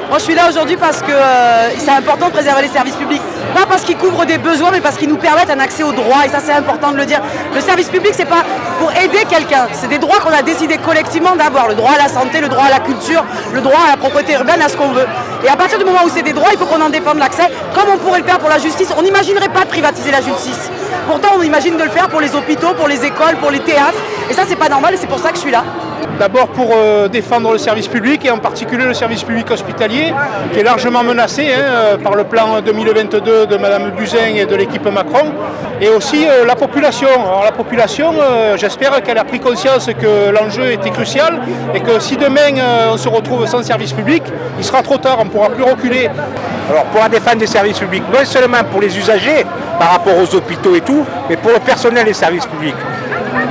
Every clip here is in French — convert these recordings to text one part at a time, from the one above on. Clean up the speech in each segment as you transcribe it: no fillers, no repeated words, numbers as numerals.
Moi je suis là aujourd'hui parce que c'est important de préserver les services publics. Pas parce qu'ils couvrent des besoins, mais parce qu'ils nous permettent un accès aux droits. Et ça c'est important de le dire. Le service public, c'est pas pour aider quelqu'un. C'est des droits qu'on a décidé collectivement d'avoir. Le droit à la santé, le droit à la culture, le droit à la propreté urbaine, à ce qu'on veut. Et à partir du moment où c'est des droits, il faut qu'on en défende l'accès, comme on pourrait le faire pour la justice. On n'imaginerait pas de privatiser la justice. Pourtant, on imagine de le faire pour les hôpitaux, pour les écoles, pour les théâtres. Et ça, c'est pas normal et c'est pour ça que je suis là. D'abord pour défendre le service public et en particulier le service public hospitalier qui est largement menacé par le plan 2022 de Mme Buzyn et de l'équipe Macron. Et aussi la population. Alors la population, j'espère qu'elle a pris conscience que l'enjeu était crucial et que si demain on se retrouve sans service public, il sera trop tard, on ne pourra plus reculer. Alors pour la défense des services publics, non seulement pour les usagers par rapport aux hôpitaux et tout, mais pour le personnel des services publics.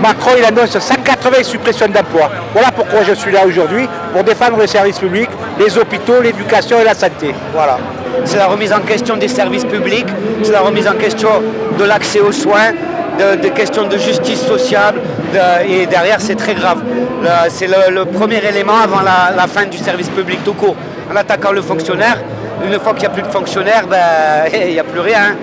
Macron il annonce 180 suppressions d'emplois. Voilà pourquoi je suis là aujourd'hui, pour défendre les services publics, les hôpitaux, l'éducation et la santé. Voilà. C'est la remise en question des services publics, c'est la remise en question de l'accès aux soins, des questions de justice sociale, et derrière c'est très grave. C'est le premier élément avant la fin du service public tout court. En attaquant le fonctionnaire, une fois qu'il n'y a plus de fonctionnaires, il n'y a plus rien.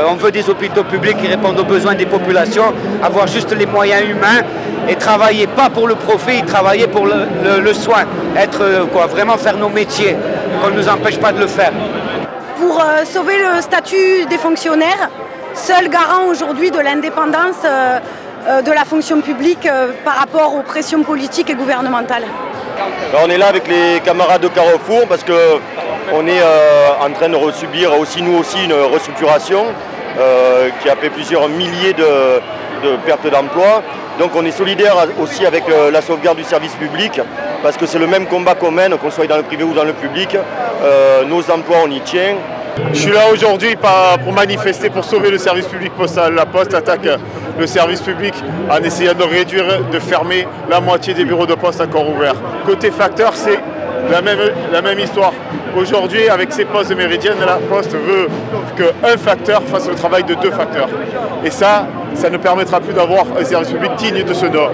On veut des hôpitaux publics qui répondent aux besoins des populations, avoir juste les moyens humains et travailler pas pour le profit, travailler pour le soin, vraiment faire nos métiers, qu'on ne nous empêche pas de le faire. Pour sauver le statut des fonctionnaires, seul garant aujourd'hui de l'indépendance de la fonction publique par rapport aux pressions politiques et gouvernementales. On est là avec les camarades de Carrefour parce qu'on est en train de subir nous aussi une restructuration qui a fait plusieurs milliers de pertes d'emplois. Donc on est solidaire aussi avec la sauvegarde du service public parce que c'est le même combat qu'on mène, qu'on soit dans le privé ou dans le public. Nos emplois, on y tient. Je suis là aujourd'hui pour manifester pour sauver le service public postal. La Poste attaque le service public en essayant de réduire, de fermer la moitié des bureaux de poste encore ouverts. Côté facteur, c'est la même histoire. Aujourd'hui, avec ces postes de méridienne, la Poste veut qu'un facteur fasse le travail de deux facteurs. Et ça ne permettra plus d'avoir un service public digne de ce nom.